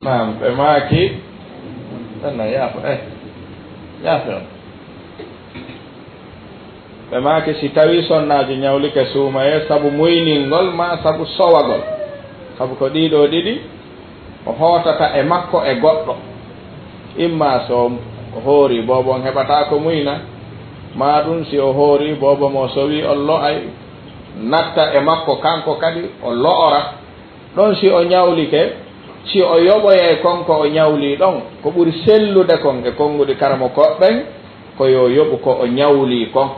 Naam, ɓe maaki tanna yaafo yaafe on ɓe maaki si tawi sonnaaji ñawlike suumaye sabu muyningol ma sabu sowagol sabu ko ɗiɗo ɗiɗi o hootata e makko e goɗɗo imma so o hoori boobon heɓata ko muyna ma ɗum si o hoori boobo mo sowi o lo'ay natta e makko kanko kadi o lo'ora ɗon si o ñawlike si o yoɓoye konko o ñawli ɗon ko ɓuri sellude kon e konnguɗi karamo koɓɓen ko yo yoɓu ko o ñawli kon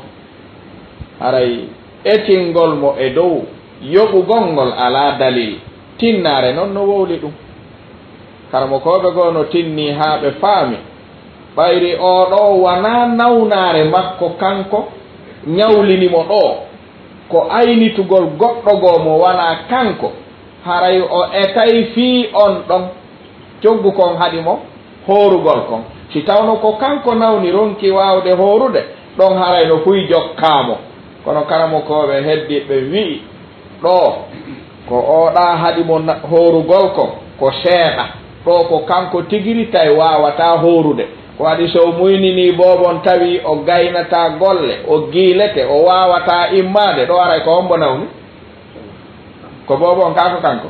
haray etingol mo e dow yoɓugol ngol ala dalil tinnare noon no wowli ɗum karamo koɓe goo no tinni haa ɓe faami ɓayri oɗo wona nawnare makko kanko ñawlinimo ɗo ko aynitugol goɗɗo goo mo wona kanko haray o etay fii on ɗon coggu kon haɗi mo hoorugol kon si tawno ko kanko nawni ronki waawde hoorude ɗon haray no fuy jokkaamo kono karamo koɓe heddiɓe wi'i ɗo ko oɗa haɗi mo hoorugol kon ko seeɗa ɗo ko kanko tigiritay wawata hoorude ko waɗi so muynini boobon tawi o gaynata golle o giilete o wawata immade ɗo aray ko hombo nawni ko boobon kako kanko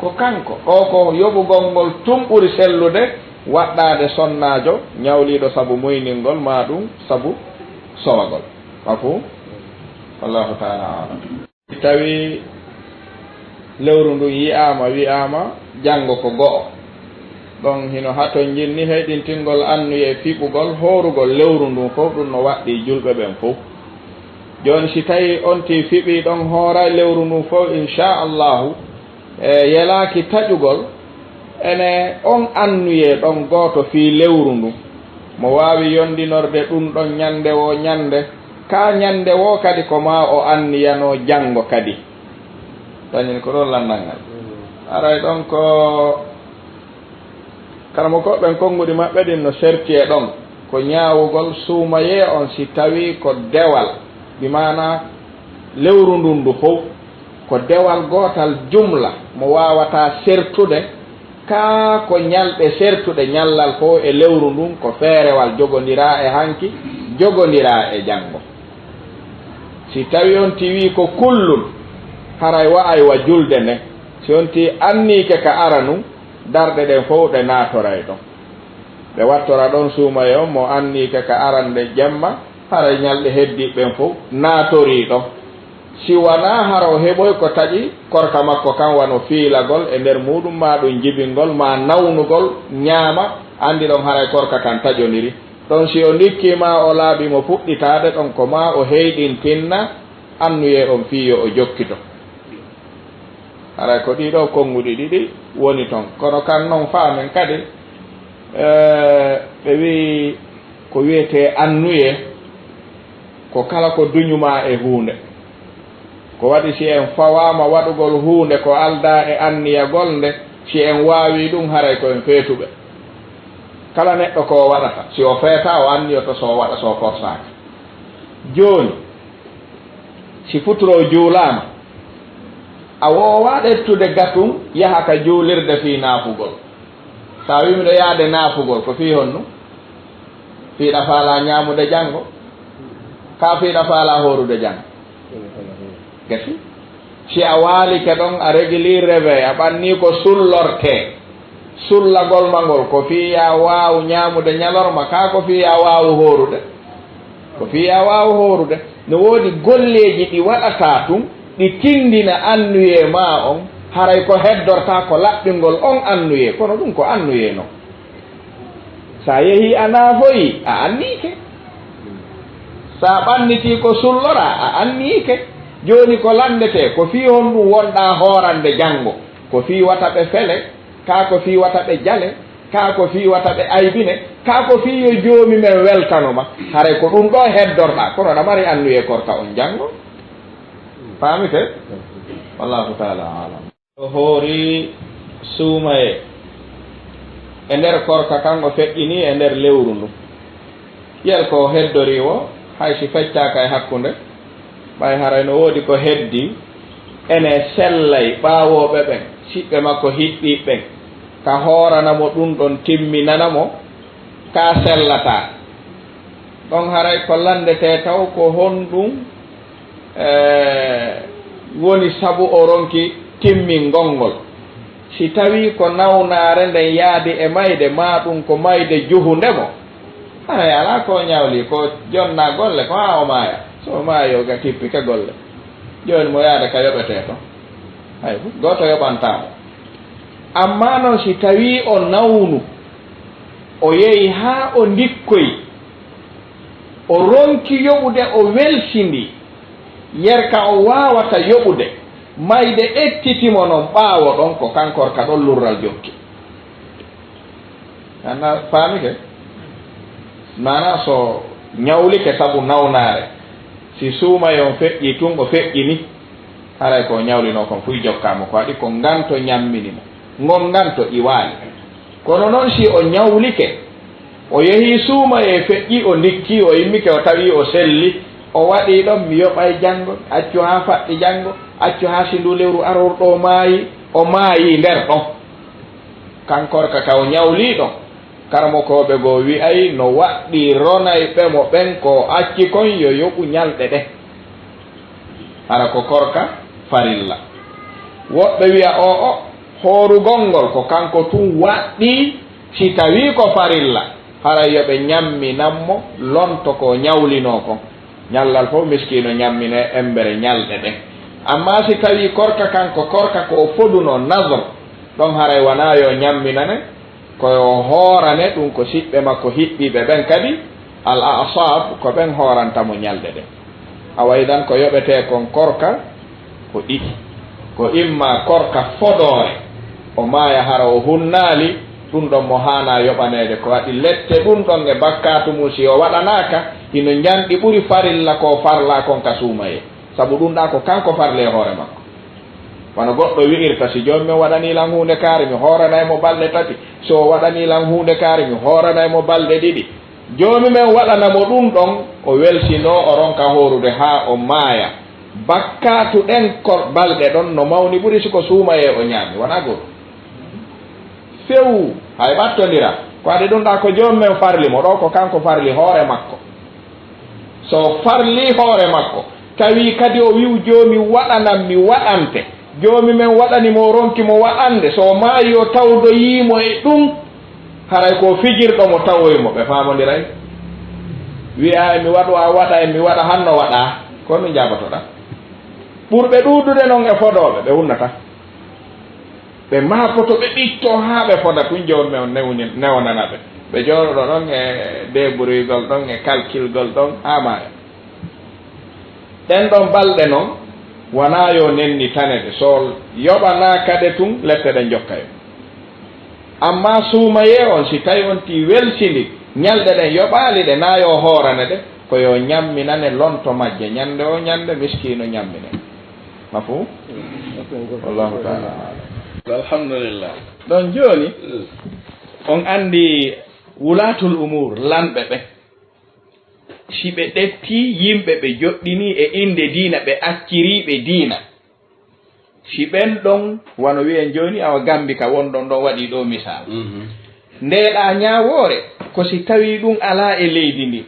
ko kanko ɗo ko yoɓugol ngol tum ɓuri sellude waɗɗade sonnaajo ñawliɗo sabu muyningol ma ɗum sabu sowagol mafu wallahu taala alam tawi lewru ndu yiyama wiyama janngo ko go'o ɗon hino hato jinni heɗintingol annuye fiɓugol hoorugol lewru ndun fof ɗum no waɗɗi julɓe ɓen fof joni si tawi on ti fiɓi ɗon hoora lewru ndun fof inchallahu e yelaki taƴugol ene on annuye ɗon gooto fi lewru ndun mo wawi yondinorde ɗum ɗon ñande wo ñande ka ñande wo kadi ko ma o anniyano janngo kadi tañin ko ɗon landal ngal aray ɗon ko karamo koɓen konnguɗi maɓɓe ɗin no serti e ɗon ko ñaawugol suumaye on si tawi ko dewal bimana lewru ndun ndu fof ko dewal gootal jumla mo wawata sertude ka ko ñalɗe sertuɗe ñallal fof e lewru ndun ko feerewal jogondira e hanki jogondira e janngo si tawi on ti wi ko kullun haray wa'ay wa julde nde si on ti annike ka ara nun darɗe ɗen fof ɗe naatoray ɗon ɓe wattora ɗon suumaye on mo annike ka arande jemma haray ñalɗe heddiɓen fof naatori ɗon si wona haro heɓoy ko taƴi korka makko kan wano fiilagol e nder muɗum ma ɗum jibingol ma nawnugol ñaama andi ɗon haray korka kan taƴodiri ɗon si o ndikkima o laaɓi mo fuɗɗitade ɗon ko ma o heyɗin tinna annuye on fiyo o jokkito haray ko ɗiɗo konnguɗi ɗiɗi woni toon kono kan noon faamen kadi ɓe wi ko wiyete annuye ko kala ko duñuma e huunde ko waɗi si en fawama waɗugol huunde ko alda e anniyagol nde si en waawi ɗum haray ko en feetuɓe kala neɗɗo ko waɗata si o feeta o anniyoto so waɗa so forsaki jooni si futuro juulama a wowa ɗettude gatum yaha ka juulirde fi naafugol sa wimiɗo yaade naafugol ko fi honnu fiiɗa faala ñaamude janngo ka fiiɗa faala hoorude janngo gasi si a waalike ɗon a réguli réveil a ɓanni ko sullorte sullagol ma ngol ko fiya waawu ñaamude ñalorma ka ko fiya waawu hoorude ko fiya waawu hoorude no woodi golleeji ɗi waɗata tum ɗi tindina annuye ma on haray ko heddorta ko laɓɓingol on annuye kono ɗum ko annuye noon sa yehi a naafoyi a annike sa ɓanniti ko sullora a annike jooni ko landete ko fii hon ɗum wonɗa hoorande janngo ko fii wata ɓe fele ka ko fii wata ɓe jale ka ko fii wata ɓe aybine ka ko fii yo joomi men weltanoma haray ko ɗum ɗo heddorɗa kono ɗa mari annuye korka on janngo faamite wallahu taala alam o hoori suumaye e nder korka kanko feƴƴini e nder lewru ndu ƴel ko heddori o hay si feccaka e hakkunde ɓay haray no woodi ko heddi ene sellay ɓaawoɓe ɓen siɓɓe makko hiɓɓiɓɓen ka hooranamo ɗum ɗon timminanamo ka sellata ɗon haray ko landete taw ko honɗum woni sabu o ronki timmingol ngol si tawi ko nawnaare nden yaadi e mayde ma ɗum ko mayde juhundemo haray ala ko ñawli ko jonna golle ko ha o maaya so maayo ga kippike golle joni mo yaade ka yoɓete to hay goto yoɓantamo amma noon si tawi o nawnu o yehi ha o ndikkoyi o ronki yoɓude o welsindi yerka o wawata yoɓude mayde ettitimo noon ɓaawo ɗon ko kankor ka ɗon lurral jokki anna faamike mana so ñawlike sabu nawnaare si suumayon feƴƴi tun o feƴƴini haray ko ñawlino kon fuy jokkamo ko waɗi ko nganto ñamminimo ngon nganto iwaali kono noon si o ñawlike o yehi suuma e feƴƴi o ndikki o yimmike o tawi o selli o waɗi ɗon mi yoɓay janngo accu ha faɗɗi janngo accu ha si ndu lewru arorɗo maayi o maayi nder ɗon kankorka ka o ñawli ɗon karamokoɓe goo wi'ay no waɗɗi ronay ɓe mo ɓen ko acci kon yo yoɓu ñalɗe ɗe hara ko korka farilla woɓɓe wiya o hoorugol ngol ko kanko tun waɗɗi si tawi ko farilla haray yoɓe ñamminanmo lonto ko ñawlino kon ñallal fof miskino ñammine embere ñalɗe ɗe amma si tawi korka kanko korka ko foduno nasre ɗon haray wona yo ñamminane koyo hoorane ɗum ko siɓɓe makko hiɓɓiɓe ɓen kadi al asab ko ɓen hoorantamo ñalɗe ɗe a waydan ko yoɓete kon korka ko ɗiɗi ko imma korka fodore o maaya hara o hunnaali ɗum ɗon mo hana yoɓanede ko waɗi lette ɗum ɗon e bakkatu mum si o waɗanaka ino janɗi ɓuri farilla ko farla kon ka suumaye saabu ɗum ɗa ko kanko farle hoore makko wano goɗɗo wi'irta si joni min waɗanilan hunde kaari mi hooranaymo balɗe tati so waɗanilan hunde kaari mi hooranaymo balɗe ɗiɗi joni men waɗanamo ɗum ɗon o welsino o ronka horude ha o maaya bakkatu ɗen ko balɗe ɗon no mawni ɓuri siko suumaye o ñaami wona goto few hay ɓattodira ko adi ɗum ɗa ko joni men farli mo ɗo ko kanko farli hoore makko so farli hoore makko tawi kadi o wiw joomi waɗanan mi waɗante joomi men waɗanimo ronki mo waɗande so maayi o tawdoyimo e ɗum haray ko fijirɗo mo tawoymo ɓe famodiray wiya mi waɗu a waɗa e mi waɗa hanno waɗa kono jabatoɗa ɓurɓe ɗuɗude noon e fodoɓe ɓe wunnata ɓe maapoto ɓe ɓitto ha ɓe foda tun joni men newnana ɓe ɓe jooɗoɗo ɗon e débrigol ɗon e calculgol ɗon ha maya ɗen ɗon balɗe noon wona yo nenni tanede so yoɓana kade tun lette ɗen jokkayo amma suumaye on si tawi on ti welsini ñalɗe ɗen yoɓali ɗe na yo hoorane ɗe koyo ñamminane lonto majje ñande o ñande miskino ñammine mafu wallahu taala alhamdulillah ɗon joni on andi wulatul umur lanɓe ɓe si ɓe ɗetti yimɓe ɓe joɗɗini e inde diina ɓe acciriɓe diina si ɓen ɗon wano wiyen joni awa gambi ka wonɗon ɗon waɗi ɗo misal ndeɗa ñawore ko si tawi ɗum ala e leydi ndi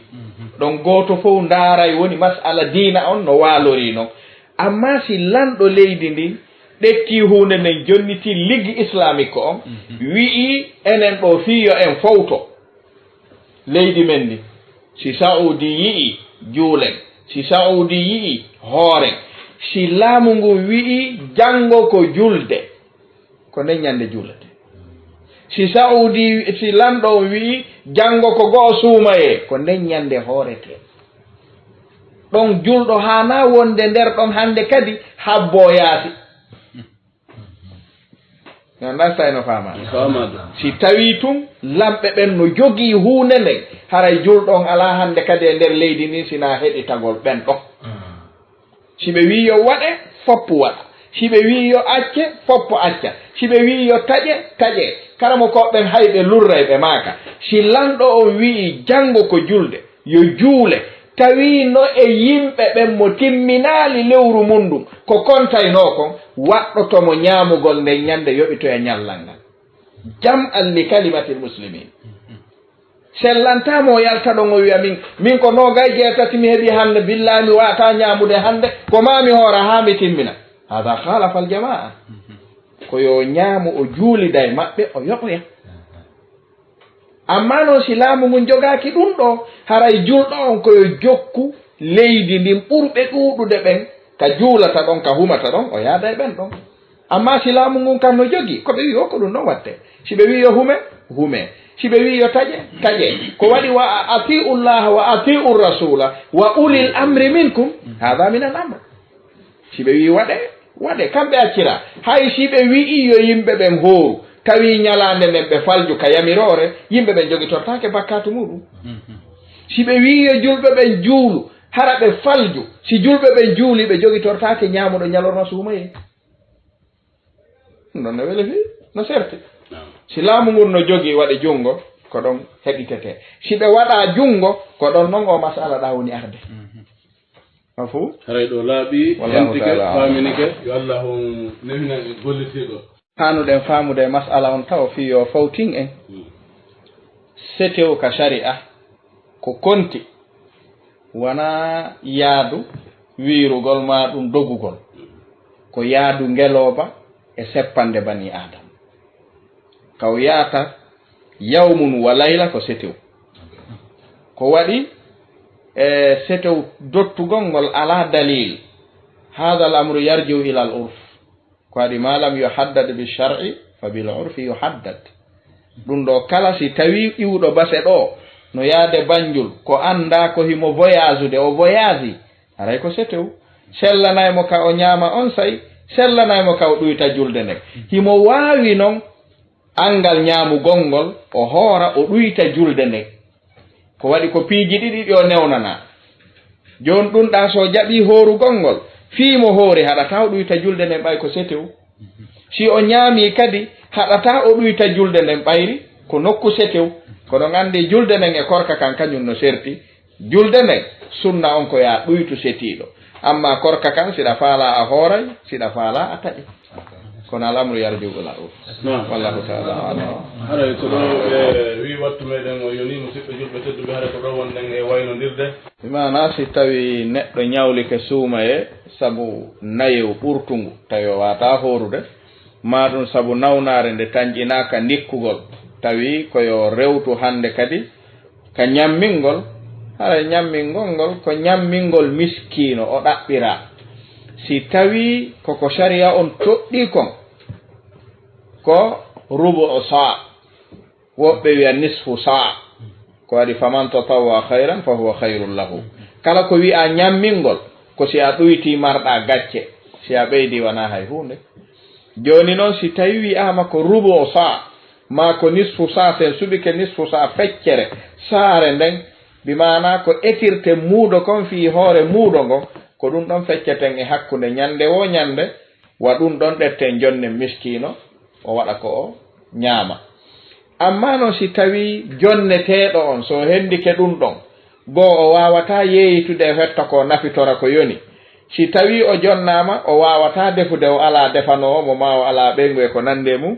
ɗon goto fof daaray woni masala diina on no walori noon amma si lanɗo leydi ndi ɗetti hunde nden jonniti liggi islamique on wi'i enen ɗo fiyo en fowto leydi men ndi si saudi yi'i juulen si saudi yi'i hooren si laamu ngu wi'i janngo ko julde ko nden ñande juulete si saudi si lanɗo wi'i janngo ko go'o suumaye ko nden ñande hoorete ɗon julɗo hana wonde nder ɗon hande kadi habbo yaasi anda sayno famade si tawi tun lamɓe ɓen no jogii hunde nden haray julɗon ala hande kadi e nder leydi ni sina heɗitagol ɓen ɗon si ɓe wi yo waɗe foppu waɗa si ɓe wi yo acce foppo acca si ɓe wi yo taƴe taƴe karamo koɓɓen hayɓe lurray ɓe maaka si lanɗo on wi'i janngo ko julde yo juule tawi no e yimɓe ɓen mo timminaali lewru mum ɗum ko kontayno kon waɗɗotomo ñaamugol nden ñande yoɓito e ñallal ngal jam'an li kalimati lmuslimin sellantamo o yalta ɗon o wiya min ko nogay jeetati mi heeɓi hannde billahi mi wata ñamude hannde ko mami hoora ha mi timmina hada khalafa aljamaa ko yo ñaamu o juulida e maɓɓe o yoɓoya amma noon si laamu ngun jogaaki ɗum ɗo haray julɗo on koyo jokku leydi ndin ɓurɓe ɗuuɗude ɓen ka juulata ɗon ka humata ɗon o yaada e ɓen ɗon amma si laamu ngun kam no jogi ko ɓe wi o ko ɗum ɗon watte si ɓe wi yo hume si ɓe wi yo taƴe ko waɗi wa atiu llaha wa atiu rasula wa ulil amri minkum hada min al amre si ɓe wi waɗe kamɓe accira hay si ɓe wi'i yo yimɓe ɓen hooru tawi ñalande nden ɓe falju ka yamirore yimɓe ɓen jogitortake bakkatu muɗum si ɓe wi yo julɓe ɓen juulu hara ɓe falju si julɓe ɓen juuli ɓe jogitortake ñamuɗo ñalorno suumaye ɗum ɗon no wele fi no serti si laamu ngun no jogi waɗe junngo ko ɗon heɗitete si ɓe waɗa junngo ko ɗon noon o masala ɗa woni arde ma fou haray ɗo laaɓi hentike faaminike yo allah on newinan e gollitiɗo hanuɗen faamude masala on taw fi yo fawtin en setew ka sharia ko konti wona yaadu wiirugol ma ɗum dogugol ko yaadu ngelooba e seppande bani adama kaw yaata yawmun wa layla ko setew ko waɗi e setew dottugol ngol ala dalil hada al amru yarjiu ila al urf ko waɗi ma lam yuhaddad bi shar'i fa bil urfi yuhaddad ɗum ɗo kala si tawi iwɗo base ɗo no yaade banjul ko anda ko himo voyage ude o voyage aray ko setew sellanaymo ka o ñaama on say sellanaymo ka o ɗuyta julde nden himo waawi noon angal ñaamugol ngol o hoora o ɗuyta julde nden ko waɗi ko piiji ɗiɗi ɗi o newnana joni ɗum ɗa so jaɓi hoorugol ngol fiimo hoori haɗata o ɗuyta julde nden ɓay ko setew si o ñaami kadi haɗata o ɗuyta julde nden ɓayri ko nokku setew kono andi julde nden e korka kan kañum no serti julde nden sunna on ko ya ɗuytu setiiɗo amma korka kan siɗa faala a hooray siɗa faala a taƴi kono alamru yarjugo la wallahu taala alam haray ko ɗo ɓe wi wattu meɗen o yoni musidɓe julɓe tedduɓe haray ko ɗo wonɗen e waynodirde bimana si tawi neɗɗo ñawlike suumaye sabu nayew ɓurtungu tawi o wata horude maɗum sabu nawnare nde tañƴinaka ndikkugol tawi koyo rewtu hande kadi ka ñammingol haray ñammingol ngol ko ñammingol miskino o ɗaɓɓira si tawi koko sharia on toɗɗi kon ko rubu o saa woɓɓe wiya nisfu saa ko waɗi faman tatawwa hayran fa huwa hayrun lahu kala ko wi'a ñammingol ko si a ɗuyti marɗa gacce si a ɓeydi wona hay hunde joni noon si tawi wi'ama ko rubu o saa ma ko nisfu saa sen suɓike nisfu saa feccere saare nden bimana ko etirte muudo kon fi hoore muudo ngon ko ɗum ɗon fecceten e hakkunde ñande wo ñande wa ɗum ɗon ɗetten jonne miskino o waɗa ko o ñaama amma noon si tawi jonneteɗo on so hendike ɗum ɗon goo o wawata yeeyitude e hetta ko nafitora ko yoni si tawi o jonnama o wawata defude o ala defanowo mo ma o ala ɓeygu e ko nande mum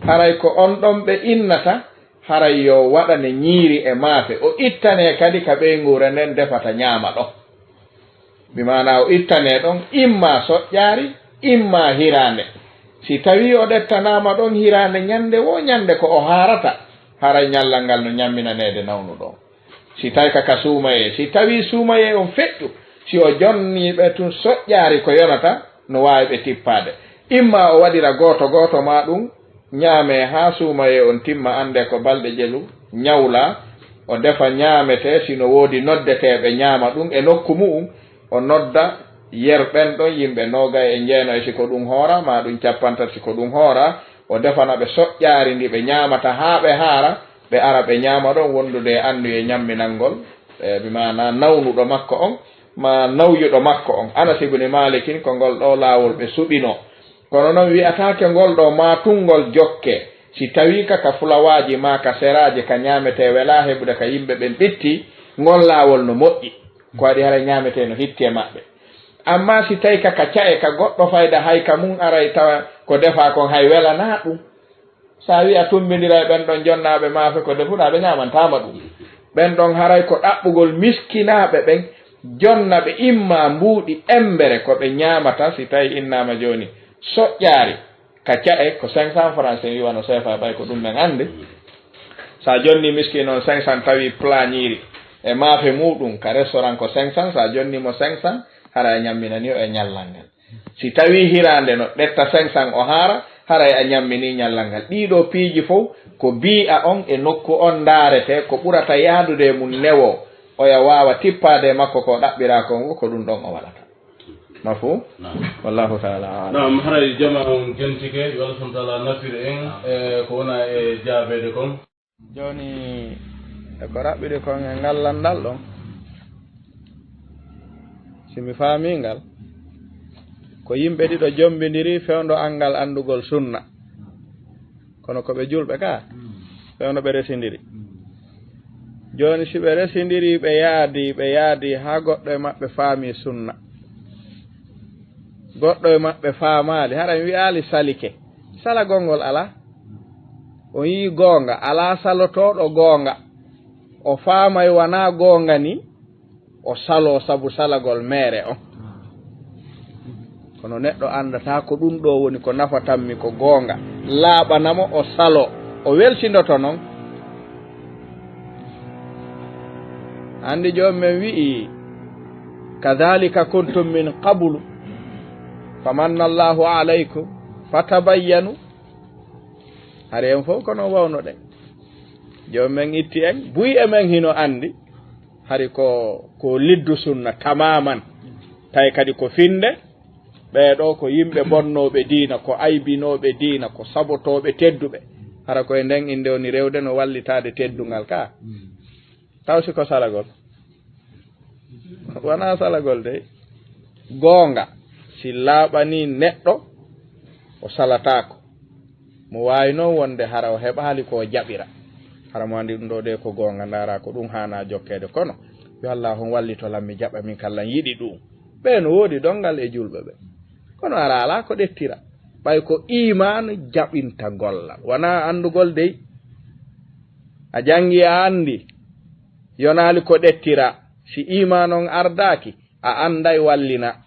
haray ko on ɗon ɓe innata haray yo waɗane ñiiri e maafe o ittane kadi ka ɓeygure nden defata ñaama ɗon bimana o ittane ɗon imma soƴƴaari imma hirande si tawi o ɗettanama ɗon hirande ñande wo ñande ko o harata haray ñallal ngal no ñamminanede nawnu ɗon si tawi kaka suumaye si tawi suumaye on feƴƴu si o jonniɓe tun soƴƴaari ko yonata no wawi ɓe tippade imma o waɗira goto ma ɗum ñaame ha suumaye on timma ande ko balɗe ƴelu ñawla o defa ñaamete sino woodi noddeteɓe ñaama ɗum e nokku mu'um o nodda yerɓen ɗon yimɓe nogay e jeenoy siko ɗum hoora ma ɗum capantati siko ɗum hoora o defana ɓe soƴƴaari ndi ɓe ñaamata haa ɓe haara ɓe ara ɓe ñaama ɗon wondude e anndu e ñamminalngol bimana nawnuɗo makko on ma nawyuɗo makko on Anas ibn Malikin ko ngol ɗo laawol ɓe suɓino kono noon wi'atake ngol ɗo matungol jokke si tawi kaka fulawaji ma ka seraji ka ñaamete wela heɓude ka yimɓe ɓen ɓitti ngol laawol no moƴƴi ko waɗi hara ñaamete no hitti e maɓɓe amma si tawi kaka cae ka goɗɗo fayda hay ka mum aray tawa ko defa kon hay welana ɗum sa wi a tumbidira e ɓen ɗon jonnaɓe maafe ko defuɗa ɓe ñamantama ɗum ɓen ɗon haray ko ɗaɓɓugol miskinaɓe ɓen jonnaɓe imma mbuuɗi embere ko ɓe ñamata si tawi innama joni soƴƴaari ka caɗe ko 500 francs en wiwano CFA ɓay ko ɗum men andi sa jonni miskine on 500 tawi plañiri e maafe muɗum ka restaurant ko 500 sa jonnimo 500 hara e ñamminani o e ñallal ngal si tawi hirande no ɗetta 500 o haara haray a ñammini ñallal ngal ɗiɗo piiji fof ko bi'a on e nokku on daarete ko ɓurata yaadude mum newo oya wawa tippade makko ko ɗaɓɓira kon ko ɗum ɗon o waɗata mafu wallahu taala nam haray jama on gentike yo Allah subhanahu wa ta'ala nafire en ko wona e jaabede kon joni e ko raɓɓiɗi kon e ngallandal ɗon simi faamingal ko yimɓe ɗiɗo jombidiri fewndo angal andugol sunna kono ko ɓe julɓe ka fewndo ɓe resindiri joni si ɓe resindiri ɓe yaadi ha goɗɗo e maɓɓe faami sunna goɗɗo e maɓɓe faamaali hara mi wi'aali salike sala gongol ala o yii goonga ala salotoɗo goonga o faamay wona goonga ni o salo sabu salagol meere on kono neɗɗo andata ko ɗum ɗo woni ko nafatanmi ko goonga laaɓanamo o salo o welsindoto noon andi joni men wi'i kadhalika kuntum min qablu famanna allahu alaykum fatabayyanu hare en fof kono wawno ɗen joni men itti en buy e men hino andi hari ko liddu sunna tamaman tawi kadi ko finde ɓeɗo ko yimɓe bonnoɓe diina ko aybinoɓe diina ko sabotoɓe tedduɓe hara koye nden inde woni rewde no wallitade teddungal ka taw si ko salagol wona salagol de goonga si laaɓani neɗɗo o salatako mo wawi noon wonde hara o heɓali ko jaɓira hara mo andi ɗum ɗo de ko goonga ndara ko ɗum hana jokkede kono yo Allah hon wallito lammi jaɓa min kala yiɗi ɗum ɓe no woodi dongal e julɓe ɓe kono ara ala ko ɗettira ɓay ko iman jaɓinta gollal wona andugol dey a jangi a andi yonali ko ɗettira si iman on ardaki a anday wallina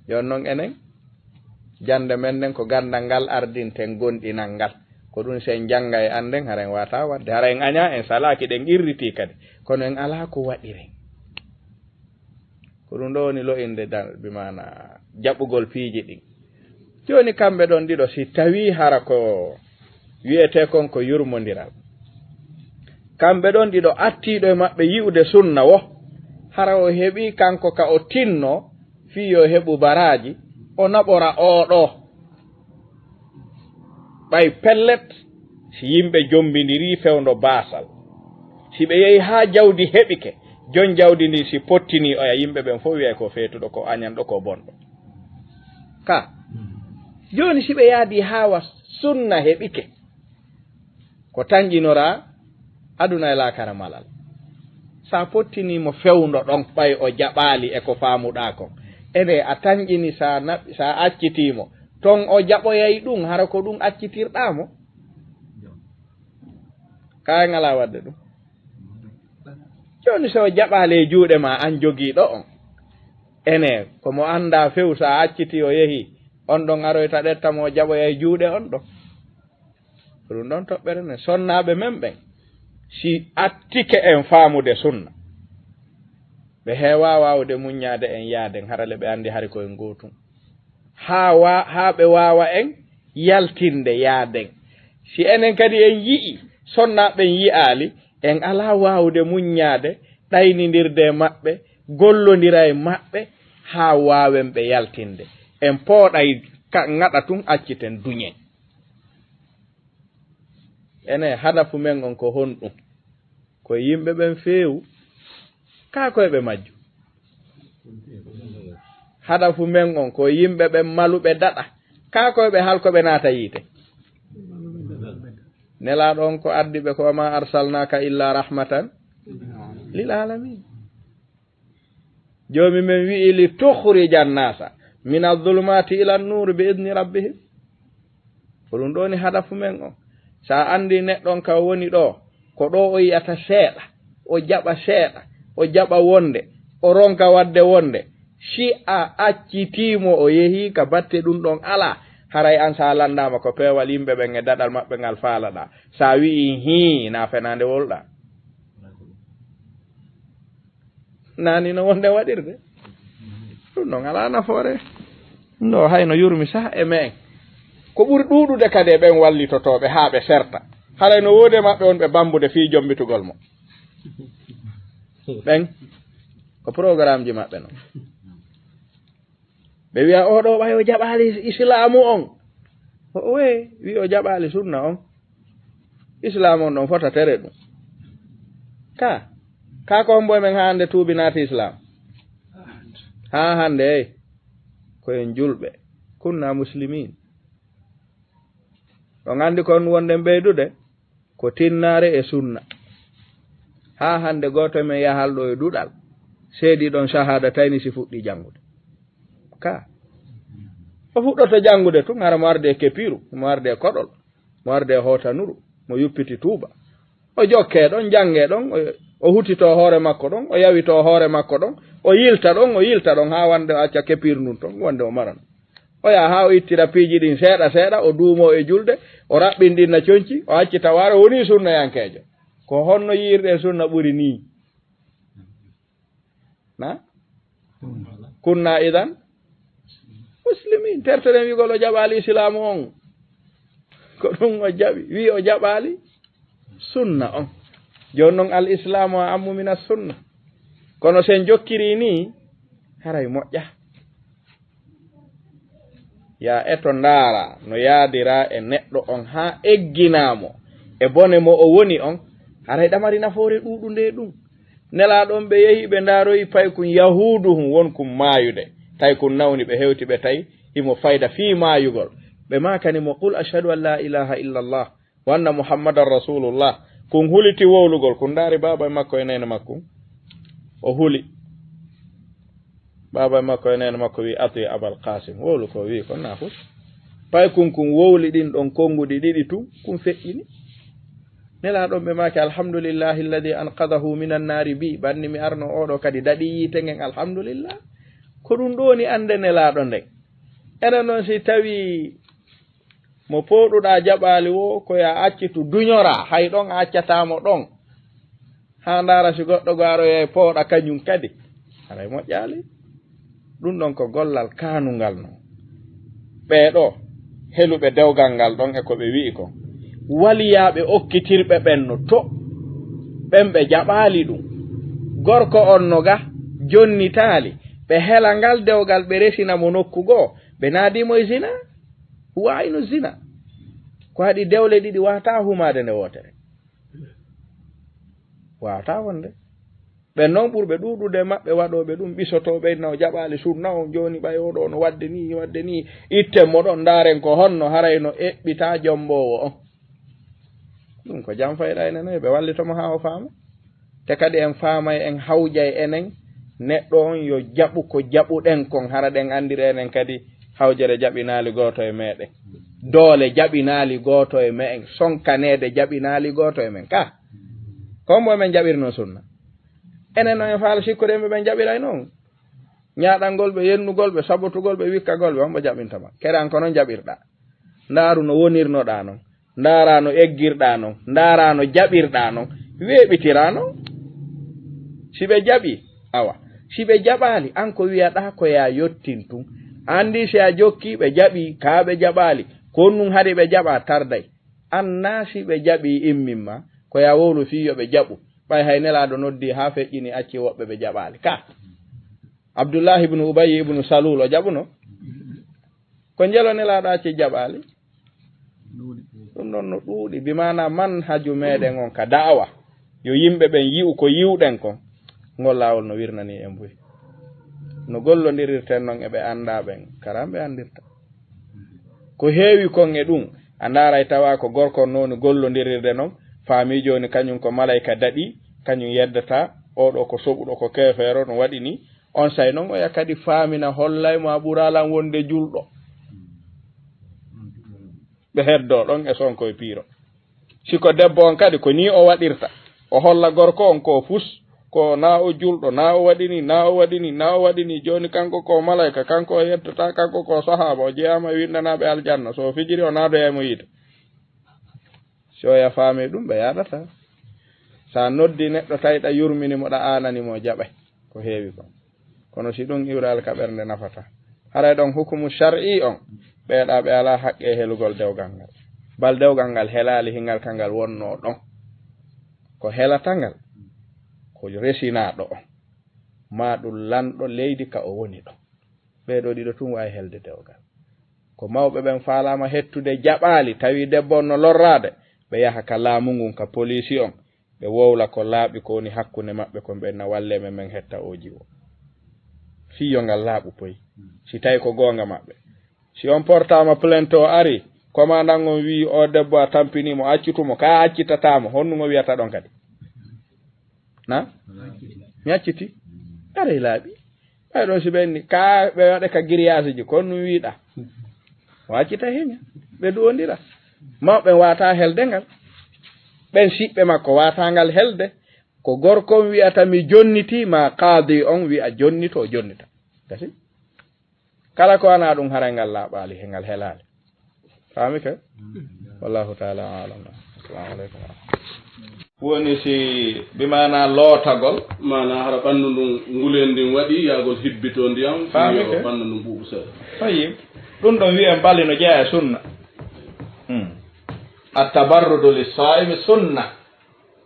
yon noon enen jande men nden ko gandal ngal ardinten gonɗinal ngal ko ɗum sen janga e anden haren wata wadde hara en aña en salaki ɗen irriti kadi kono en ala ko waɗiren ko ɗum ɗo woni lo'inde bimana jaɓugol piiji ɗin joni kamɓe ɗon ɗiɗo si tawi hara ko wiyete kon ko yurmodiral kamɓe ɗon ɗiɗo attiɗo e maɓɓe yi'ude sunna wo hara o heɓi kanko ka o tinno fi yo heɓu baraji o naɓora oɗo ɓay pellet si yimɓe jombidiri fewndo basal si ɓe yehi ha jawdi heɓike jon jawdi ndi si pottini oya yimɓe ɓen fof wiyay ko feetuɗo ko añanɗo ko bonɗo ka joni si ɓe yaadi hawa sunna heɓike ko tanƴinora aduna e laakara malal sa pottinimo fewndo ɗon ɓay o jaɓali e ko faamuɗa kon ene a tanƴini sa accitimo ton o jaɓoyay ɗum hara ko ɗum accitirɗamo ka ngala wadde ɗum joni so jaɓale e juuɗe ma an jogiiɗo on ene komo anda few sa acciti o yehi on ɗon aroyta ɗettamo jaɓoya e juuɗe on ɗon ɗum ɗon toɓɓere ne sonnaɓe men ɓen si attike en faamude sunna ɓe heewa wawde muññade en yaaden harale ɓe andi hari koye gootum ha ɓe wawa en yaltinde yaaden si enen kadi en yi'i sonnaɓen yi'ali en ala wawde muññade ɗaynidirde maɓɓe gollodira e maɓɓe ha wawen ɓe yaltinde en pooɗay gaɗa tun acciten duñen ene hadafu men on ko honɗum ko yimɓe ɓen feewu ka koyeɓe majju hadafu men on ko yimɓe ɓen maluɓe daɗa ka koyeɓe halkoɓe naata yiite nelaɗo on ko addiɓe ko ma arsalnaka illa rahmatan lil alamin jomi men wi'i li tukhrija nnasa min adh-dhulumati ila an-nur bi idni rabbihim ko ɗum ɗo ni hadafu men on sa andi neɗɗon ka woni ɗo ko ɗo o yiyata seeɗa o jaɓa seeɗa o jaɓa wonde o ronka wadde wonde si a accitimo o yehi ka batte ɗum ɗon ala haray an sa landama ko pewal yimɓe ɓen e daɗal maɓɓe ngal faalaɗa sa wi'i hi na fenande wolɗa nani no wonde waɗirde ɗum ɗon ala nafoore ɗo hayno yurmi sah e men ko ɓuri ɗuɗude kadi e ɓen wallitotoɓe haa ɓe serta haray no woodi maɓɓe on ɓe bambude fii jombitugol mo ɓen ko programme ji maɓɓe noon ɓe wiya oɗo ɓay o jaɓali islamu on we wi o jaɓali sunna on islam on ɗon fota tere ɗum ka ko homboy men ha hande tuubi naati islam ha hande ey koyen julɓe kunna muslimin ɗon andi kon wonden ɓeydude ko tinnare e sunna ha hande goto men yahalɗo e duɗal seedi ɗon shahada tayni si fuɗɗi jangude o fuɗɗoto jangude tun hara mo arde e kepiru mo arde e koɗol mo arde e hotanuru mo yuppiti tuuba o jokke ɗon jange ɗon o hutito hoore makko ɗon o yawito hoore makko ɗon o yilta ɗon ha wande o acca kepir nun ton wonde o marano o yaa ha o ittira piiji ɗin seeɗa seeɗa o duumo e julde o raɓɓindinna coñci o accita waare woni sunna yankejo ko honno yirɗe sunna ɓuri ni na kunna idan muslimin terteren wigol o jaɓali islamu on ko ɗum o jaɓi wi o jaɓali sunna on joni noon al islamu a ammu mina sunna kono sen jokkiri ni haray moƴƴa ya eto ndaara no yaadira e neɗɗo on ha egginamo e bone mo o woni on haray ɗamari nafoore ɗuɗu nde ɗum nelaɗon ɓe yehi ɓe ndaaroyi pay kum yahudu hum wonkum maayude tawi kum nawni ɓe hewti ɓe tawi imo fayda fii maayugol ɓe makanimo qul ashhadu an la ilaha illa allah wa anna muhammadan rasulullah kun huliti wowlugol kun ndaari baba e makko e nene makko o huli baba e makko e nene makko wi ati abal qasim wowlu ko wi kon na fus pay kun wowli ɗin ɗon konngudi ɗiɗi tun kun feƴƴini nelaɗon ɓe maki alhamdulillahi alladi anqadahu min annari bi banni mi arno oɗo kadi daɗi yiite ngen alhamdulillah ko ɗum ɗoni ande nelaɗo nden enen noon si tawi mo poɗuɗa jaɓali wo koya accitu duñora hay ɗon a accatamo ɗon ha ndara si goɗɗo garoye pooɗa kañum kadi haray moƴƴali ɗum ɗon ko gollal kanungal noon ɓeeɗo heluɓe dewgal ngal ɗon e ko ɓe wi'i kon waliyaɓe okkitirɓe ɓenno to ɓen ɓe jaɓali ɗum gorko on no ga jonnitali ɓe hela ngal dewgal ɓe resina mo nokku goo ɓe naadimo e zina wayno zina ko haɗi dewle ɗiɗi wata humade nde wotere wata wonde ɓen noon ɓurɓe ɗuɗude maɓɓe waɗoɓe ɗum ɓisotoɓe no jaɓali sunna on joni ɓay oɗo no wadde ni itten mo ɗon ndaren ko honno haray no eɓɓita jombowo on ɗum ko jam fayɗa enen ɓe wallitomo ha o faama te kadi en faamay en hawjay enen neɗɗo on yo jaɓu ko jaɓuɗen kon hara ɗen andiri enen kadi hawjere jaɓinali goto e meɗen doole jaɓinali goto e meɗen sonkanede jaɓinali goto e men ka kombo men jaɓirno sunna enen noon en faala sikkuɗenɓe ɓen jaɓiray noon ñaɗangol ɓe yennugol ɓe sabotugol ɓe wikkagol ɓe hombo jaɓintama keɗan ko noon jaɓirɗa ndaaru no wonirnoɗa noon ndaara no eggirɗa noon ndaara no jaɓirɗa noon weeɓitira noon si ɓe jaɓi awa si ɓe jaɓali an ko wiyaɗa ko ya yottin tun andi si a jokki ɓe jaɓi ka ɓe jaɓali kon nun haɗi ɓe jaɓa tarday anna si ɓe jaɓi immimma ko ya wowlu fiyo ɓe jaɓu ɓay hay nelaɗo noddi ha feƴƴini acci woɓɓe ɓe jaɓali ka abdoullahi ibnu ubayy ibnu salul o jaɓuno ko jelo nelaɗo acci jaɓali ɗum ɗon no ɗuuɗi bimana man haju meɗen on ka da'awa yo yimɓe ɓen yi'u ko yiwɗen kon ngol lawol no wirnani en buy no gollodirten noon eɓe anda ɓen karam ɓe andirta ko heewi kon e ɗum a ndaray tawa ko gorkon noon gollodirde noon faami joni kañum ko malayka daɗi kañum yeddata oɗo ko soɓuɗo ko kefeero no waɗi ni on say noon oya kadi faamina hollaymo a ɓuralan wonde julɗo ɓe heddo ɗon e sonko e piiro siko debbo on kadi ko ni o waɗirta o holla gorko on ko fus ko na o julɗo na o waɗini joni kanko ko malayka kanko o yettata kanko ko sahaba o jeyama windanaɓe aljanna so fijiri o naadoyamo yiide so ya faami ɗum ɓe yaɗata sa noddi neɗɗo tawiɗa yurminimo ɗa ananimo jaɓay ko heewi ko kono si ɗum iwral ka ɓernde nafata haray ɗon hukumu shar'i on ɓeeɗa ɓe ala haqqe helugol dewgal ngal bal dewgal ngal helali hingal kangal wonno ɗon ko helata ngal ko resinaɗo on ma ɗum lanɗo leydi ka o woni ɗon ɓeeɗo ɗiɗo tum wawi helde dewgal ko mawɓe ɓen falama hettude jaɓali tawi debbo no lorrade ɓe yaha ka laamu ngun ka police on ɓe wowla ko laaɓi ko woni hakkunde maɓɓe ko ɓenna walleme men hetta oji o fiyo ngal laaɓu poyi si tawi ko gonga maɓɓe si on portama plainte o ari commandant on wi o debbo a tampinimo accutumo ka accitatamo honnugo wiyata ɗon kadi na mi acciti are laaɓi ɓayɗon si ɓenni ka ɓe waɗe ka grillage ji kon num wiiɗa o accita heña ɓe ɗuwondira mawɓe wata helde ngal ɓen siɓɓe makko watangal helde ko gorkon wiyata mi jonniti ma qaadi on wi'a jonnito o jonnita gasi kala ko wana ɗum haray ngal laaɓali he ngal helali faami ke wallahu taala alam assalamu aleykum woni si bimana lootagol mana hara ɓanndu ndun ngulen ndin waɗi yaagol hibbito ndiyam faami ke ɓanndu ndun ɓuuɓu seeɗa fayim ɗum ɗon wiyen balli no jeeya sunna attabarrudu lissaimi sunna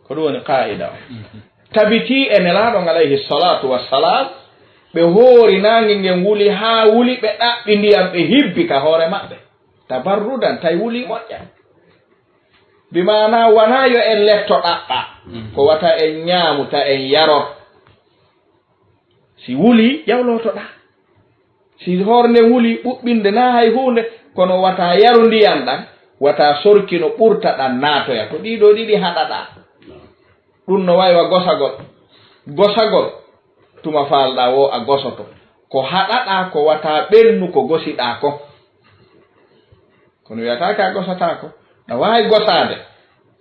ko ɗum woni qaida o tabiti e nelaɗon alayhi salatu wassalam ɓe hoori nangi ngen wuli ha wuli ɓe ɗaɓɓi ndiyam ɓe hibbi ka hoore maɓɓe tabarrudan tawi wuli moƴƴa bimana wona yo en letto ɗaɓɓa ko wata en ñaamuta en yarot si wuli yawlotoɗa si hoorde wuli ɓuɓɓinde na hay hunde kono wata yaru ndiyan ɗan wata sorkino ɓurta ɗan naatoya to ɗiɗo ɗiɗi haɗaɗa ɗum no waywa gosagol tuma falɗa wo a gosoto ko haɗaɗa ko wata ɓennu ko gosiɗa ko kono wiyatake a gosatako ɗa wawi gosade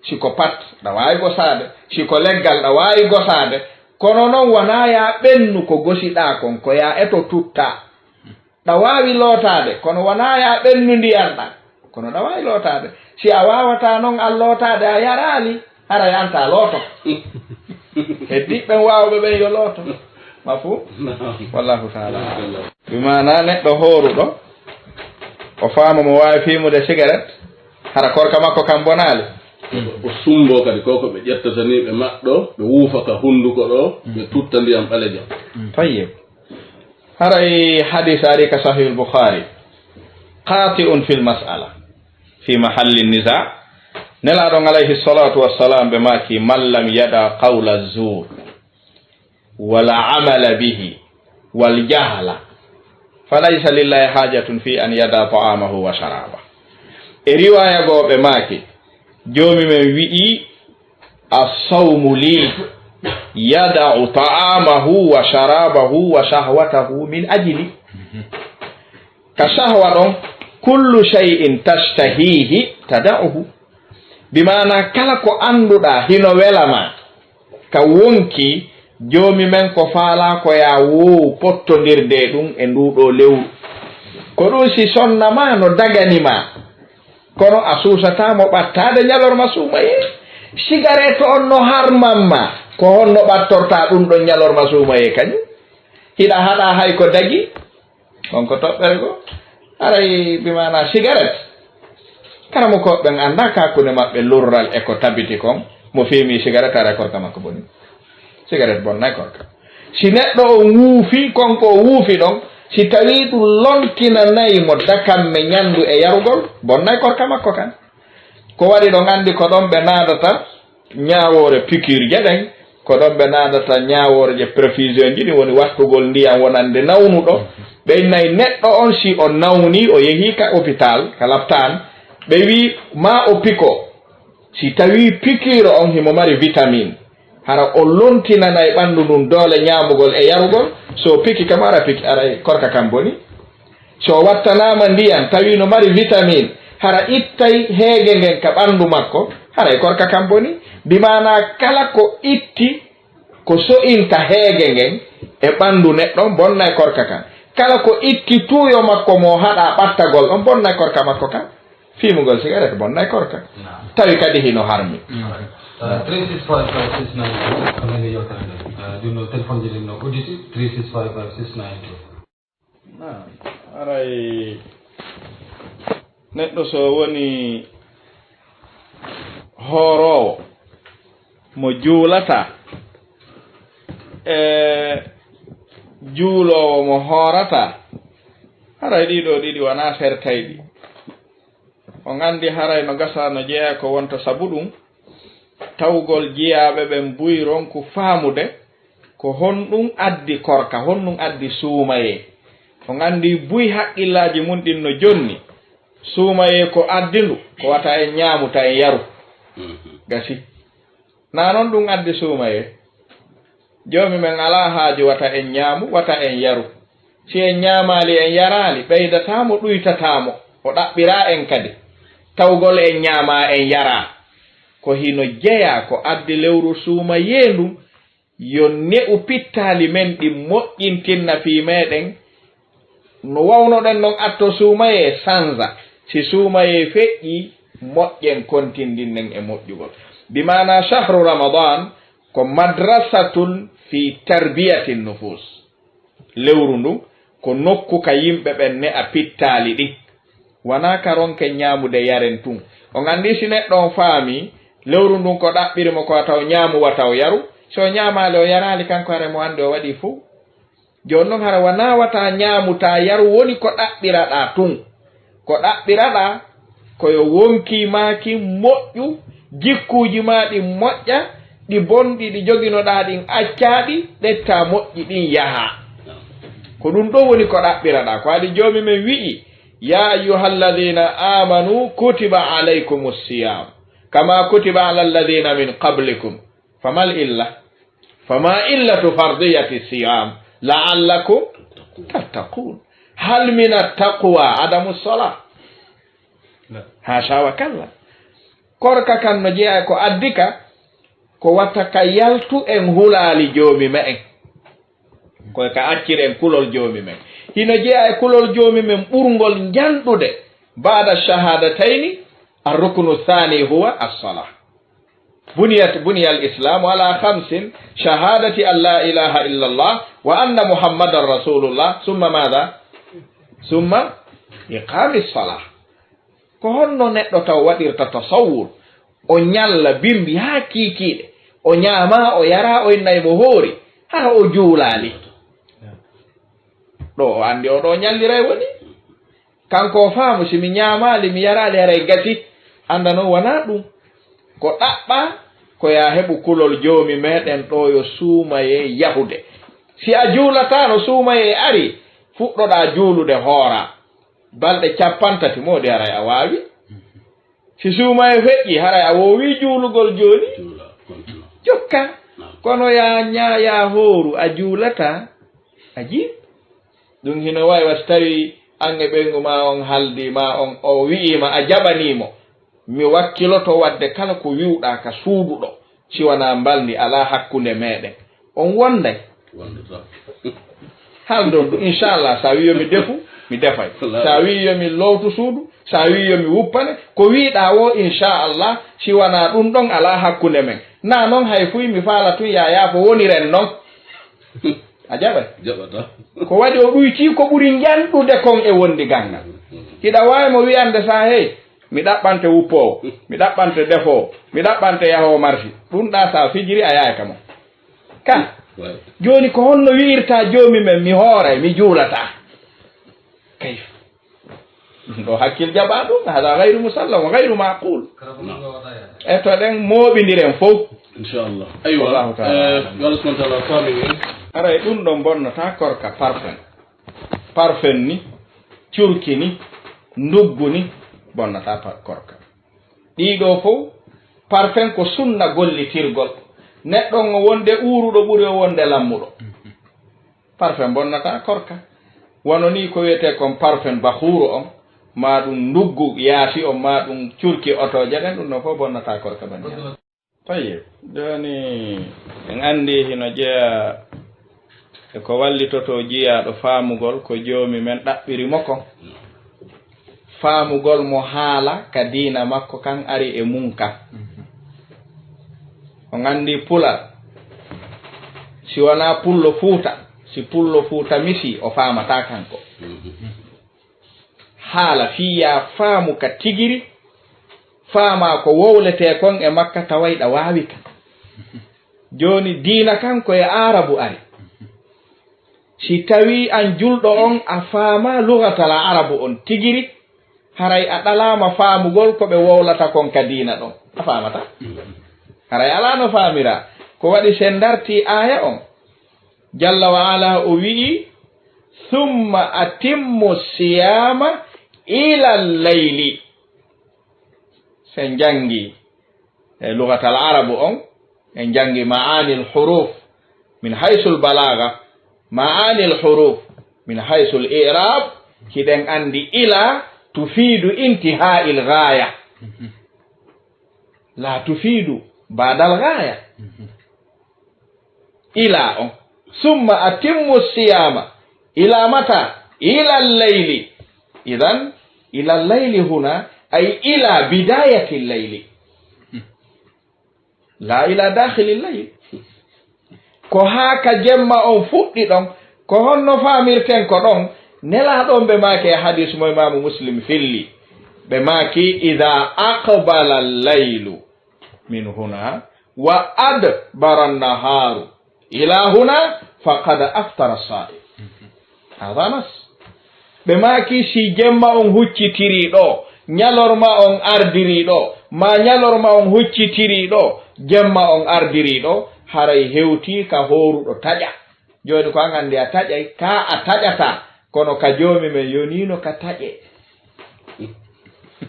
siko pat ɗa wawi gosade siko leggal ɗa wawi gosade kono noon wona ya ɓennu ko gosiɗa kon ko ya eto tutta ɗa wawi lootade kono wona ya ɓennu ndiyanɗa kono ɗa wawi lootade si a wawata noon a lootade a yarali hara yanta looto heddiɓɓen wawɓe ɓen yo looto mafu wallahu taala bimana neɗɗo hooruɗo o faama mo wawi fimude cigarette hara korka makko kam bonali o sumbo kadi koko ɓe ƴettatani ɓe maɗɗo ɓe wuufa ka hunduko ɗo ɓe tutta ndiyam ɓalejo tayyib haray hadis ari ka sahih al-bukhari qati'un fil mas'ala fi mahalli niza nelaɗon alayhi salatu wassalam ɓe maki man lam yada qawla zur wala amala bihi wal jahla falaysa lillahi hajatun fi an yada ta'amahu wa sharaba e riwaya go ɓe maki jomi men wi'i as-sawmu li yada'u ta'amahu wa sharabahu wa shahwatahu min ajli ka shahwa ɗon kullu shay'in tashtahihi tada'uhu bimana kala ko anduɗa hino welama ka wonki jomi men ko faala ko ya wow pottodirde ɗum e nduɗo lewru ko ɗum si sonnama no daganima kono a suusatamo ɓattade ñalorma suumaye cigarette on no harmanma ko honno ɓattorta ɗum ɗon ñalorma suumaye kañum hiɗa haɗa hay ko dagi on ko toɓɓere go aray bimana cigarette karamo ko ɓen anda kakkude maɓɓe lurral e ko tabiti kon mo fimi cigarette ara korka makko boni cigarette bonnay korka si neɗɗo o wuufi konko o wuufi ɗon si tawi ɗum lontinanayi mo dakamme ñandu e yarugol bonnay korka makko kan ko waɗi ɗon andi ko ɗon ɓe naadata ñawore piqure jeɗen ko ɗon ɓe naadata ñawore je perfusion jiɗi woni wattugol ndiyam wonande nawnuɗo ɓeynayi neɗɗo on si o nawni o yehi ka hôpital ka laptan ɓe wi ma o piko si tawi piqure on himo mari vitamine hara o lontinana e ɓanndu ndun doole ñaamugol e yarugol so piki kam ara piki ara korka kam boni so wattanama ndiyan tawi no mari vitamine hara ittay heege ngen ka ɓanndu makko haray korka kam boni bimana kala ko itti ko so'inta heege ngen e ɓanndu neɗɗo bonnay korka kan kala ko itti tuuyo makko mo haɗa ɓattagol ɗon bonnay korka makko kan fimugol cigarette bonnay korka tawi kadi hino harmi 3655692 amene yewtere ɗumno téléphone ji ɗin no auditi 3655692 aray neɗɗo so woni hoorowo mo juulata e juulowo mo hoorata haray ɗiɗo ɗiɗi wona fertayɗi o gandi haray no gasa no jeeya ko wonta sabu ɗum tawgol jeyaaɓe ɓen buyi ronku faamude ko honɗum addi korka honɗum addi suumaye o gandi buyi haqqillaji mum ɗin no jonni suumaye ko addindu ko wata en ñaamuta en yaru gasi na noon ɗum addi suumaye joomi men ala haaju wata en ñaamu wata en yaru si en ñaamaali en yaraali ɓeydatamo ɗuytatamo o ɗaɓɓira en kadi tawgol en ñaama en yara ko hino jeya ko addi lewru suuma yeendum yo ne'u pittaali men ɗi moƴƴintinna fii meɗen no wawnoɗen noon atto suumaye sanza si suumaye feƴƴi moƴƴen kontindinnen e moƴƴugol bimana shahru ramadan ko madrasatun fi tarbiyati nufus lewru ndu ko nokku ka yimɓe ɓen ne a pittaali ɗi wona ka ronke ñaamude yaren tun on anndi si neɗɗo on faami lewru ndun ko ɗaɓɓirimo ko taw ñaamu wataw yaru so ñaamaali o yaraali kanko hare mo anndi o waɗi fuu jooni noon hara wona wata ñaamuta yaru woni ko ɗaɓɓiraɗa tun ko ɗaɓɓiraɗa koyo wonkimaaki moƴƴu jikkuuji ma ɗi moƴƴa ɗi bonɗi ɗi joginoɗa ɗin accaaɗi ɗetta moƴƴi ɗin yaha ko ɗum ɗo woni ko ɗaɓɓiraɗa ko waɗi joomi men wi'i ya ayuha alladina amanu kutiba alaykum siyam kama kutiba ala alladina min qablikum fama illatu fardiyati siyam la'allakum tattaqun hal min attaqwa adamu sala hasha wa kalla korka kan no jeeya ko addika ko watta ka yaltu en hulaali joomi me en koye ka accir en kulol joomi men hino jeeya e kulol joomi men ɓurgol janɗude bada shahadatayni arruknu thani huwa as-salah buniya al-islamu ala khamsin shahadati an la ilaha illa allah wa anna muhammadan rasulullah summa madha summa iqami as-salah ko honno neɗɗo taw waɗirta tasawwur o ñalla bimbi ha kiikiiɗe o ñaama o yara o innayi mo hoori ha o juulaali ɗo o anndi o ɗo ñalliray woni kanko o faamu si mi ñaamaali mi yaraali haray gasi annda noon wona ɗum ko ɗaɓɓa ko ya heɓu kulol joomi meɗen ɗo yo suumaye yahude si a juulatano suumaye ari fuɗɗoɗa juulude hoora balɗe 50 moɗi haray a waawi si suumaye feƴƴi haray a woowi juulugol jooni jokka kono ya hooru a juulata a jiib ɗum hino wawi wasi tawi ange ɓengu ma on haldi ma on o wi'ima a jaɓanimo mi wakkiloto wadde kala ko wiwɗa ka suuduɗo siwana mbaldi ala hakkunde meɗen on wonday haldon ɗum inchallah sa wi yomi defu mi defay sa wi yomi lowtu suudu sa wi yomi wuppane ko wiɗa wo inchallah siwana ɗum ɗon ala hakkunde men na noon hay fuy mi faala tun yaya ko woniren noon a jaɓata ko waɗi o ɗuyti ko ɓuri janɗude kon e wondi ganga hiɗa wawi mo wiyande sa hey mi ɗaɓɓante wuppowo mi ɗaɓɓante defowo mi ɗaɓɓante yahowo marsi ɗum ɗa sa fijiri a yaay kamo ka joni ko honno wi'irta joomi men mi hoora mi juulata kayf ɗo hakkil jaɓa ɗum hada gayru musallam wa gayru maqul e to ɗen mooɓidiren fof inchallah aywa yo Allah subhanahu wa ta'ala famini aray ɗum ɗo bonnata korka parfen ni curki ni nduggu ni bonnata korka ɗiɗo fof parfen ko sunna gollitirgol neɗɗon o wonde uuruɗo ɓuri o wonde lammuɗo parfen bonnata korka wono ni ko wiyete kon parfen bahuru on ma ɗum nduggu yaati o ma ɗum curki otoje ɗen ɗum no fof bonnata korka bani tawi joni en andi hino jeeya ko wallitoto jiyaɗo faamugol ko joomi men ɗaɓɓirimo kon faamugol mo haala ka diina makko kan ari e munka o andi pulal si wona pullo fuuta si pullo fuuta misi o faamata kanko haala fiya faamu ka tigiri faama ko wowlete kon e makka tawayɗa waawi ka joni diina kanko e arabu ari si tawi an julɗo on a faama lugatala arabu on tigiri haray a ɗalama faamugol ko ɓe wowlata kon ka diina ɗon a faamata haray ala no faamira ko waɗi sen darti aya on jalla wa ala o wi'i thumma atimmu siyama ila leyli sen jangi e lugatal arabu on en jangi maani lhuruf min haysu lbalaga maani lhuruf min haysu lirab hiɗen andi ila tufidu intihai lgaya la tufidu badal gaya ila on summa atimmu siyama ila mata ila leyli idan ila leyli huna ay ila bidayati leyli la ila dakhili leyli ko haaka jemma on fuɗɗi ɗon ko honno faamirten ko ɗon nelaɗon ɓe maaki e hadis mo imamu muslim filli ɓe maaki ida aqbala leylu min huna wa adbara naharu ila huna faqad aftara sa'i hada nas ɓe maaki si jemma on huccitiri ɗo ñalorma on ardiri ɗo ma ñalorma on huccitiri ɗo jemma on ardiri ɗo haray hewti ka horuɗo taƴa joni ko an andi a taƴay ka a taƴata kono ka joomi men yonino ka taƴe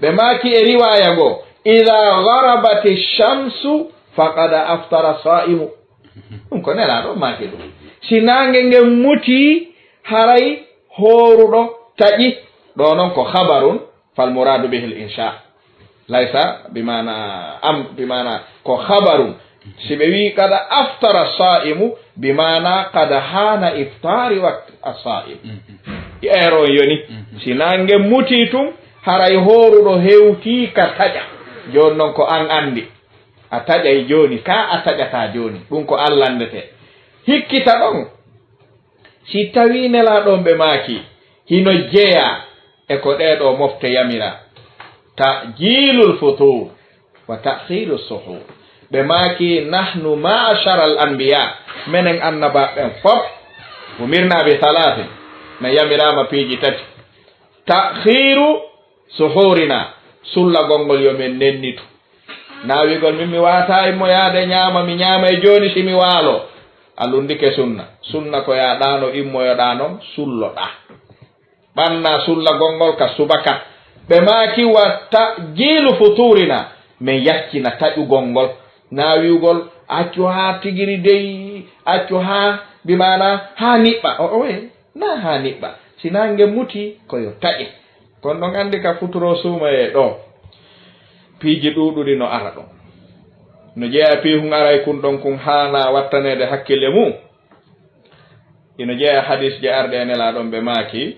ɓe maaki e riwaya ngo ida garabati shamsu faqad aftara sa'imu ɗum ko nelaɗo maaki ɗum si nange ngen muti haray horuɗo taƴi ɗo noon ko habarun fal muradu bihi l insha laysa bimana ko habarun si ɓe wi kada aftara sa'imu bimana kada hana iftari waqt as-sa'im ero yoni si nange muti tum haray horuɗo hewti ka taƴa joni noon ko an andi a taƴay joni ka a taƴata joni ɗum ko allandete hikkita ɗon si tawi nelaɗon ɓe maaki hino jeeya e ko ɗeɗo mofte yamira ta'jilul futur wa ta'khirus suhur ɓe maaki nahnu ma'ashara al anbiya menen annabaɓen fof umirna bi halatin na yamirama piiji tati ta'khiru suhurina sulla gongol yo men nennitu nawigol min mi wata mo yaade ñaama mi ñaama e joni simi waalo alundike sunna ko yaɗano immoyoɗa noon sulloɗa ɓanna sulla gongol ka subaka ɓe maaki watta jiilu futurina min yaccina taƴugol ngol nawiugol accu ha tigiri dey accu ha bimana ha niɓɓa oye na ha niɓɓa sinange muti koyo taƴe kono ɗon andi ka futuro suuma e ɗo piiji ɗuɗuɗi no ara ɗon no jeeya piihun aray kun ɗon kun haana wattanede hakkille mum ino jeeya hadis je arde e nelaɗon ɓe maaki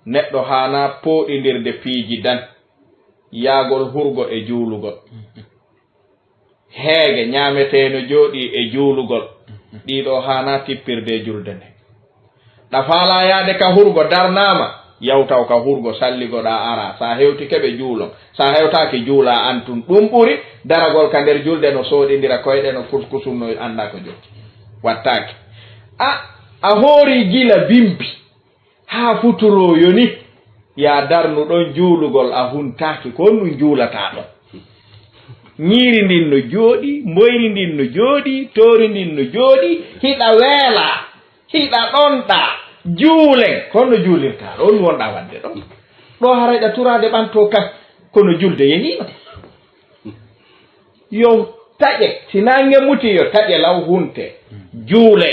neɗɗo haana pooɗidirde piiji dan yaagol hurgo e juulugol heege ñaameteno jooɗi e juulugol ɗiɗo haana tippirde e julde nde ɗafaala yaade ka hurgo darnama yawtaw ka hurgo salligoɗa ara sa hewti keɓe juulon sa hewtaki juula antun ɗum ɓuri daragol ka nder julde no sooɗidira koyɗe no kuskusunno anda ko jotti wattaki a hoori gila bimbi ha futuroyo ni ya darnu ɗon juulugol a huntaki ko ɗum juulata ɗon ñiiri ndin no jooɗi mboyri ndin no jooɗi toori ndin no jooɗi hiɗa weela hiɗa ɗonɗa juulen honno juulirta ɗo ɗum wonɗa wadde ɗon ɗo harayɗa turade ɓanto kan kono julde yehino yo taƴe si nange muti yo taƴe law hunte juule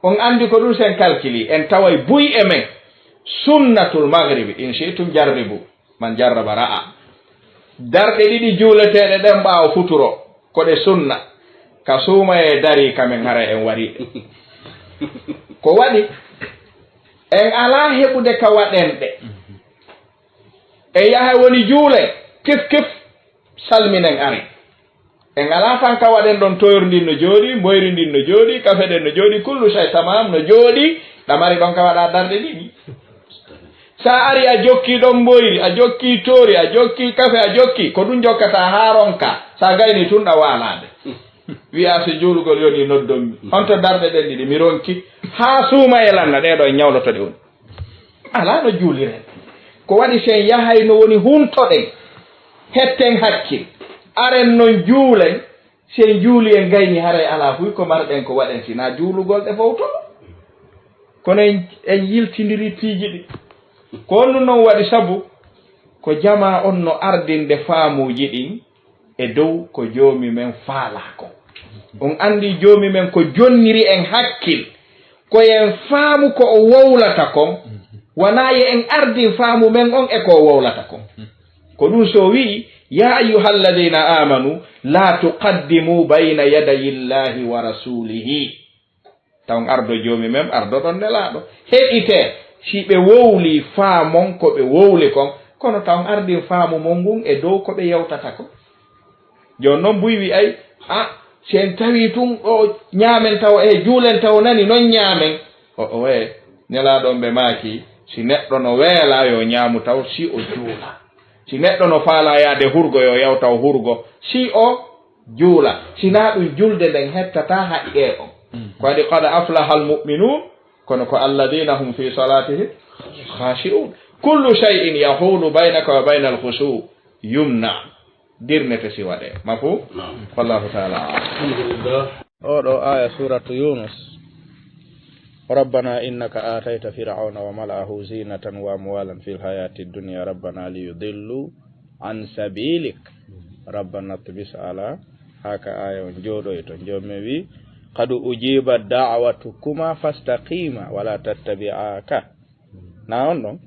on andi ko ɗum sen calculi en taway buy e men sunnatul maghribi in shi'tum jarribu man jarraba ra'a darɗe ɗiɗi juuleteɗe ɗen ɓaawo futuro ko ɗe sunna ka suuma e dari kamen hara en wariɗe ko waɗi en alaa heɓude ka waɗenɗe en yaha woni juule kif kif salminen ari en alaa tan ka waɗen ɗon toyordin no jooɗi mboyri ndin no jooɗi kafe ɗen no jooɗi kullu shay tamam no jooɗi ɗamari ɗon ka waɗa darɗe ɗiɗi sa ari a jokki ɗon mboyri a jokki toori a jokki kafe a jokki ko ɗum jokkata haaronka sa gayni tun ɗa waalade wiya so juulugol yoni noddonmi honto darɗe ɗen ɗiɗi mi ronki haa suuma e lanna ɗeɗo e ñawlotoɗe woni ala no juuliren ko waɗi sen yahay no woni huntoɗen hetten hakkil aren non juulen sen juuli en gayni haray ala fuy ko marɗen ko waɗen sina juulugol ɗe fof to kono en yiltidiri piiji ɗi ko onnu noon waɗi sabu ko jama on no ardinde faamuji ɗin e dow ko joomi men faalako on andi joomi men ko jonniri en hakkil koyen faamu ko o wowlata kon wona ye en ardin faamu men on e ko o wowlata kon ko ɗum so wi'i ya ayuha alladina amanu la tuqaddimu bayna yadayi llahi wa rasulihi taw ardo joomi men ardo ɗon nelaɗo heɗite si ɓe wowli faamon ko ɓe wowli kon kono taw ardin faamu mon ngun e dow ko ɓe yewtata ko joni noon buy wi ay sen tawi tun ɗo ñaamen taw e juulen taw nani noon ñaamen o we nelaɗon ɓe maaki si neɗɗo no weela yo ñaamu taw si o juula si neɗɗo no faala yaade hurgo yo yaw taw hurgo si o juula sina ɗum julde nden hettata haqqe on ko waɗi qad aflaha almu'minun kono ko alladina hum fi salatihim khashi'un kullu shay'in yahulu baynaka wa bayna alkhushu yumna dirnete si waɗe mafu wallahu taala alhamdulillah oɗo aya suratu yunus ربنا إنك آتيت فرعون وملأه زينة وأموالا في الحياة الدنيا ربنا ليضلوا عن سبيلك ربنا اطبس على هكا آية جودو يتنجمي قد أجيب دعوتكما فاستقيما ولا تتبعاك نعم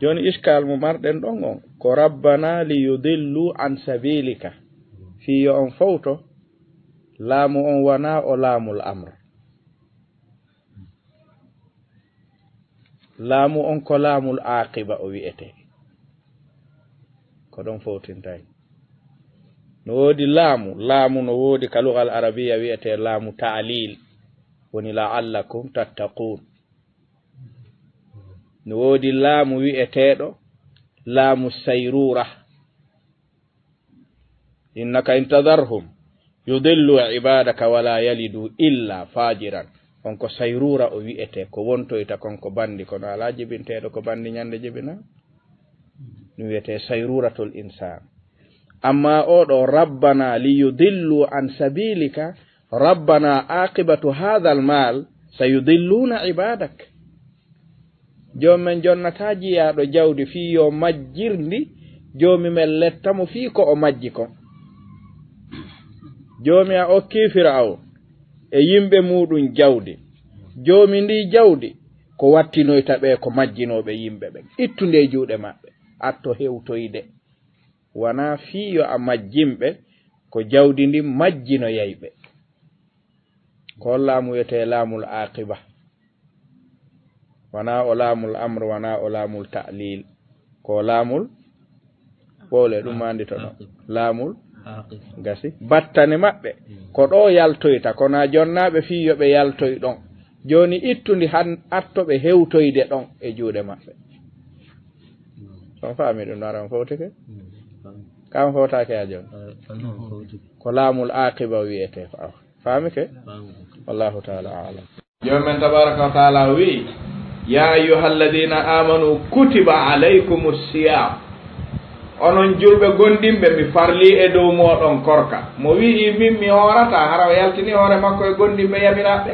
جون إشكال ممردن دون كو ربنا ليضلوا عن سبيلك في يوم فوتو لام ونا ولام الأمر laamu on ko laamul aqiba o wi'ete ko ɗon fowtintay no woodi laamu no woodi ka lugal arabiya wi'ete laamu ta'lil woni la'allakum tattaqun no woodi laamu wi'eteɗo laamu sayrura innaka intadarhum yudillu ibadaka wala yalidu illa fajiran on ko sayrura o wi'ete ko wontoyta konko bandi kono ala jibinteɗo ko bandi ñande jibina ɗum wiyete sayruratul insan amma oɗo rabbana liyudillu an sabilika rabbana aqibatu hadha almal sayudilluna ibadak joomi men jonnata jiyaɗo jawdi fi yo majjirndi joomi men lettamo fi ko o majji kon joomi a okki Fir'aun e yimɓe muɗum jawdi joomi ndi jawdi ko wattinoyta ɓe ko majjinoɓe yimɓe ɓen ittunde juuɗe maɓɓe atto hewtoyde wona fiyo a majjimɓe ko jawdi ndi majjino yeyɓe ko laamu wiyete laamul aqiba wona o laamul amre wona o laamul ta'lil ko laamul ɓoole ɗum andito ɗo laamul gasi battane maɓɓe ko ɗo yaltoyta kono jonnaɓe fiyoɓe yaltoy ɗon joni ittundi han attoɓe hewtoyde ɗon e juuɗe maɓɓe on faami ɗum naran fowtike kam fowtake a joni ko laamul aqiba wiyete faami ke wallahu taala alam joni men tabaraka wa taala wi ya ayuha alladina amanu kutiba alaykum siyam onon julɓe gondimɓe mi farli e dow moɗon korka mo wii min mi hoorata hara o yaltini hoore makko e gondimɓe yamiraɓe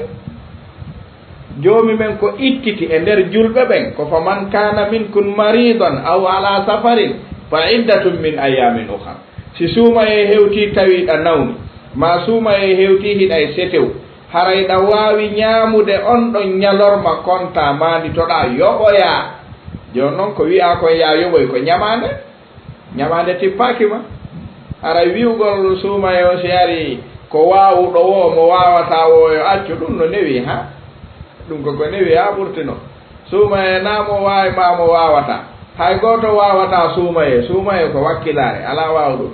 joomi men ko ittiti e nder julɓe ɓen ko fa man kana minkum maridan aw ala safarin fa iddatum min ayamin ukhar si suuma e hewti tawiɗa nawni ma suuma e hewti hiɗa e setew harayɗa waawi ñaamude on ɗon ñalorma konta maanditoɗa yoɓoya jooni noon ko wiya kon ya yoɓoy ko ñamande tippaaki ma hara wiwgol suumaye o si ari ko waawuɗo wo mo waawata wo yo accu ɗum no newi ha ɗum koko newi ha ɓurtino suumaye na mo waawi ma mo waawata hay gooto waawata suumaye ko wakkilare ala waaw ɗum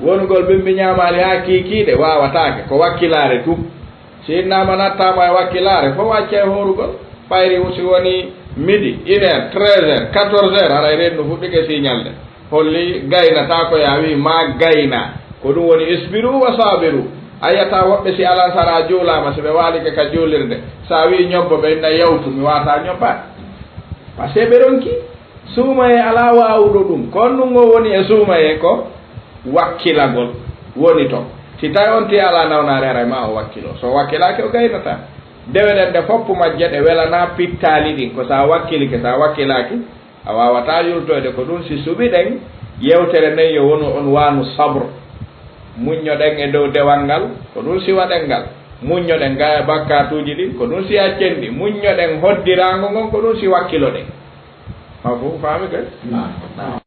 wonugol ɓimɓe ñaamaali ha kiikiiɗe waawataake ko wakkilare tum si innama nattama e wakkilare fof wacce e horugol ɓayri si woni midi 1 heure 13 heure 14 heure haray rendu fuɗɗike signalde holli gaynata ko ya wi ma gayna ko ɗum woni isbiru wa sabiru a yiyata woɓɓe si alansara juulama si ɓe waalike ka juulirde sa wi ñobbo ɓe inna yawtu mi wata ñobbat par ce que ɓe ronki suumaye ala wawuɗo ɗum kon ɗum o woni e suumaye ko wakkilagol woni to si tawi on ti ala nawnare ara ma o wakkilo so wakkilake o gaynata deweɗen ɗe foppu majje ɗe welana pittali ɗin ko sa wakkilike sa wakkilaki a wawata yurtoyde ko ɗum si suɓiɗen yewtere nden yo wonu on wanu sabre muññoɗen e dow dewal ngal ko ɗum si waɗen ngal muññoɗen ga e bakkatuji ɗin ko ɗum si accen ɗi muññoɗen hoddirago ngon ko ɗum si wakkilo ɗen ma fof faami kay